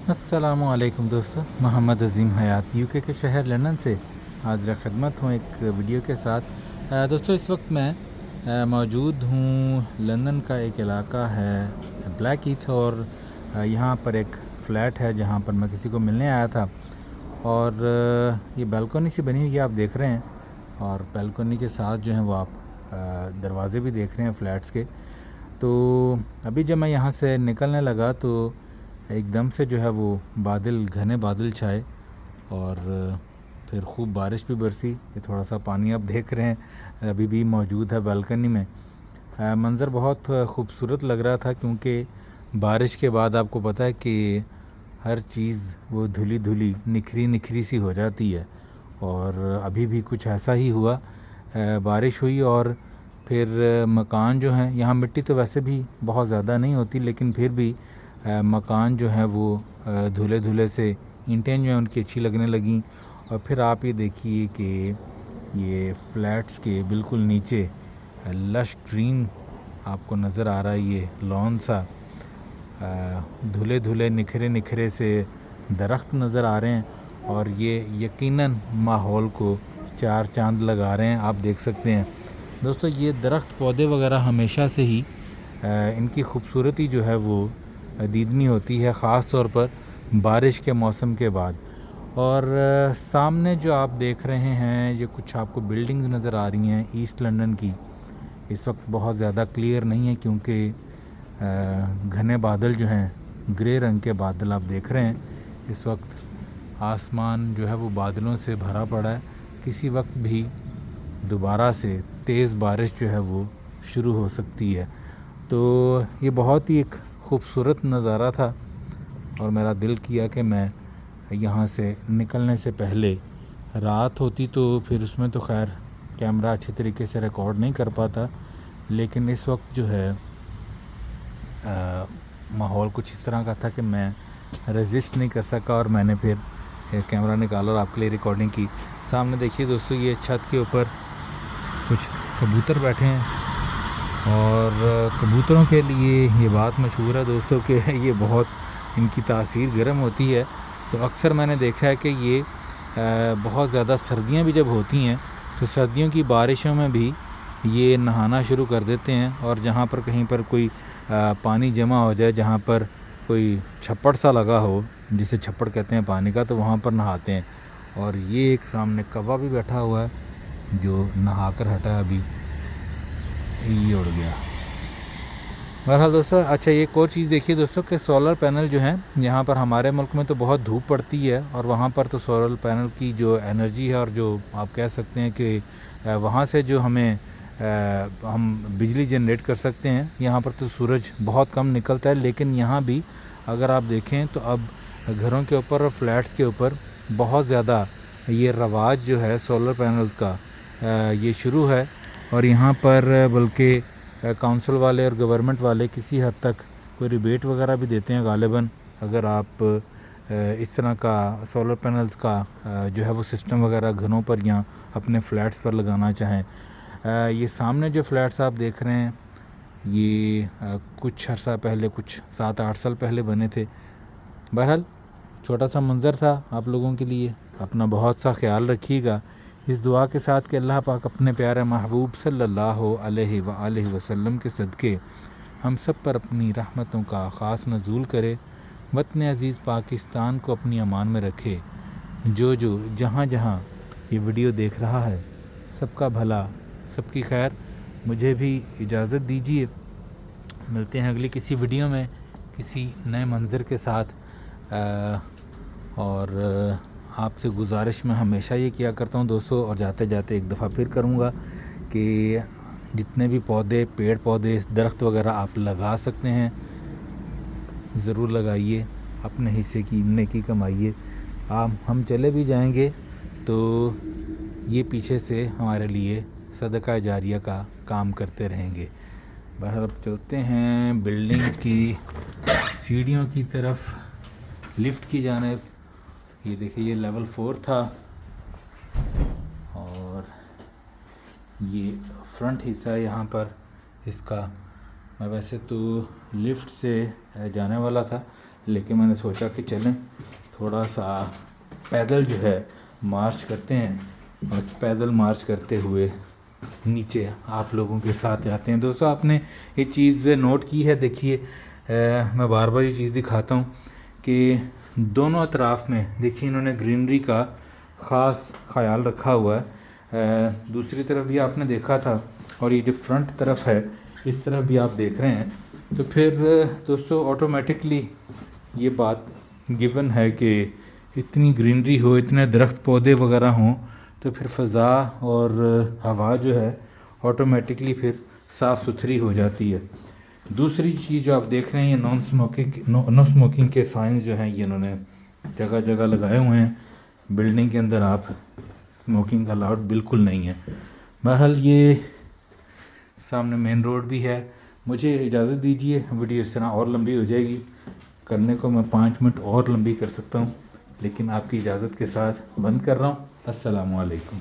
अस्सलामुअलैकुम दोस्तों, मोहम्मद अज़ीम हयात यूके के शहर लंदन से हाज़िर खिदमत हूँ एक वीडियो के साथ। दोस्तों इस वक्त मैं मौजूद हूँ लंदन का एक इलाका है ब्लैक हीथ और यहाँ पर एक फ़्लैट है जहाँ पर मैं किसी को मिलने आया था और ये बालकनी सी बनी हुई है आप देख रहे हैं और बालकनी के साथ जो है वो आप दरवाज़े भी देख रहे हैं फ़्लैट्स के। तो अभी जब मैं यहाँ से निकलने लगा तो एकदम से जो है वो बादल घने बादल छाए और फिर खूब बारिश भी बरसी। ये थोड़ा सा पानी आप देख रहे हैं अभी भी मौजूद है बालकनी में। मंज़र बहुत खूबसूरत लग रहा था क्योंकि बारिश के बाद आपको पता है कि हर चीज़ वो धुली धुली निखरी निखरी सी हो जाती है और अभी भी कुछ ऐसा ही हुआ। बारिश हुई और फिर मकान जो हैं, यहाँ मिट्टी तो वैसे भी बहुत ज़्यादा नहीं होती लेकिन फिर भी मकान जो है वो धुले धुले से ईंटें जो हैं उनकी अच्छी लगने लगी। और फिर आप ये देखिए कि ये फ्लैट्स के बिल्कुल नीचे लश ग्रीन आपको नज़र आ रहा है, ये लॉन सा धुले धुले निखरे निखरे से दरख्त नज़र आ रहे हैं और ये यकीनन माहौल को चार चांद लगा रहे हैं। आप देख सकते हैं दोस्तों ये दरख्त पौधे वगैरह हमेशा से ही इनकी खूबसूरती जो है वो दीदनी होती है, ख़ास तौर पर बारिश के मौसम के बाद। और सामने जो आप देख रहे हैं ये कुछ आपको बिल्डिंग्स नज़र आ रही हैं ईस्ट लंदन की। इस वक्त बहुत ज़्यादा क्लियर नहीं है क्योंकि घने बादल जो हैं, ग्रे रंग के बादल आप देख रहे हैं। इस वक्त आसमान जो है वो बादलों से भरा पड़ा है, किसी वक्त भी दोबारा से तेज़ बारिश जो है वो शुरू हो सकती है। तो ये बहुत ही एक खूबसूरत नज़ारा था और मेरा दिल किया कि मैं यहाँ से निकलने से पहले, रात होती तो फिर उसमें तो खैर कैमरा अच्छी तरीके से रिकॉर्ड नहीं कर पाता, लेकिन इस वक्त जो है माहौल कुछ इस तरह का था कि मैं रेजिस्ट नहीं कर सका और मैंने फिर कैमरा निकाला और आपके लिए रिकॉर्डिंग की। सामने देखिए दोस्तों ये छत के ऊपर कुछ कबूतर बैठे हैं और कबूतरों के लिए ये बात मशहूर है दोस्तों कि ये बहुत इनकी तासीर गर्म होती है। तो अक्सर मैंने देखा है कि ये बहुत ज़्यादा सर्दियां भी जब होती हैं तो सर्दियों की बारिशों में भी ये नहाना शुरू कर देते हैं और जहाँ पर कहीं पर कोई पानी जमा हो जाए, जहाँ पर कोई छप्पड़ सा लगा हो, जिसे छप्पड़ कहते हैं पानी का, तो वहाँ पर नहाते हैं। और ये एक सामने कौवा भी बैठा हुआ है जो नहा कर हटा है, अभी ये उड़ गया। बहरहाल दोस्तों, अच्छा ये एक और चीज़ देखिए दोस्तों कि सोलर पैनल जो हैं, यहाँ पर हमारे मुल्क में तो बहुत धूप पड़ती है और वहाँ पर तो सोलर पैनल की जो एनर्जी है और जो आप कह सकते हैं कि वहाँ से जो हमें हम बिजली जनरेट कर सकते हैं। यहाँ पर तो सूरज बहुत कम निकलता है लेकिन यहाँ भी अगर आप देखें तो अब घरों के ऊपर और फ्लैट्स के ऊपर बहुत ज़्यादा ये रवाज जो है सोलर पैनल्स का ये शुरू है। और यहाँ पर बल्कि काउंसिल वाले और गवर्नमेंट वाले किसी हद तक कोई रिबेट वगैरह भी देते हैं गालिबन, अगर आप इस तरह का सोलर पैनल्स का जो है वो सिस्टम वगैरह घरों पर या अपने फ़्लैट्स पर लगाना चाहें। ये सामने जो फ्लैट्स आप देख रहे हैं ये कुछ अर्सा पहले, कुछ 7-8 साल पहले बने थे। बहरहाल छोटा सा मंज़र था आप लोगों के लिए। अपना बहुत सा ख्याल रखिएगा, इस दुआ के साथ कि अल्लाह पाक अपने प्यारे महबूब सल्लल्लाहु अलैहि वसल्लम के सदक़े हम सब पर अपनी रहमतों का ख़ास नज़ूल करे, वतन अज़ीज़ पाकिस्तान को अपनी अमान में रखे। जो जहाँ जहाँ ये वीडियो देख रहा है सबका भला, सबकी खैर। मुझे भी इजाज़त दीजिए, मिलते हैं अगली किसी वीडियो में किसी नए मंज़र के साथ। और आपसे गुजारिश मैं हमेशा ये किया करता हूँ दोस्तों, और जाते जाते एक दफ़ा फिर करूँगा कि जितने भी पौधे, पेड़ पौधे, दरख्त वगैरह आप लगा सकते हैं ज़रूर लगाइए, अपने हिस्से की नेकी कमाइए। हम चले भी जाएंगे तो ये पीछे से हमारे लिए सदका जारिया का काम करते रहेंगे। बहरहाल अब चलते हैं बिल्डिंग की सीढ़ियों की तरफ, लिफ्ट की जानिब। ये देखिए ये लेवल 4 था और ये फ्रंट हिस्सा है यहाँ पर इसका। मैं वैसे तो लिफ्ट से जाने वाला था لیکن میں نے سوچا کہ چلیں تھوڑا سا پیدل جو ہے مارچ کرتے ہیں، اور پیدل مارچ کرتے ہوئے نیچے آپ لوگوں کے ساتھ جاتے ہیں۔ دوستو آپ نے یہ چیز نوٹ کی ہے، دیکھیے میں بار بار یہ چیز دکھاتا ہوں کہ دونوں اطراف میں دیکھیے انہوں نے گرینری کا خاص خیال رکھا ہوا ہے۔ دوسری طرف بھی آپ نے دیکھا تھا، اور یہ جو فرنٹ طرف ہے اس طرف بھی آپ دیکھ رہے ہیں، تو پھر دوستو آٹومیٹکلی یہ بات گیون ہے کہ اتنی گرینری ہو، اتنے درخت پودے وغیرہ ہوں، تو پھر فضا اور ہوا جو ہے آٹومیٹکلی پھر صاف ستھری ہو جاتی ہے۔ دوسری چیز جو آپ دیکھ رہے ہیں، یہ نو اسموکنگ کے سائنز جو ہیں یہ انہوں نے جگہ جگہ لگائے ہوئے ہیں۔ بلڈنگ کے اندر آپ اسموکنگ الاؤڈ بالکل نہیں ہے۔ بہرحال یہ سامنے مین روڈ بھی ہے۔ مجھے اجازت دیجیے، ویڈیو اس طرح اور لمبی ہو جائے گی، کرنے کو میں 5 منٹ اور لمبی کر سکتا ہوں، لیکن آپ کی اجازت کے ساتھ بند کر رہا ہوں۔ السلام علیکم۔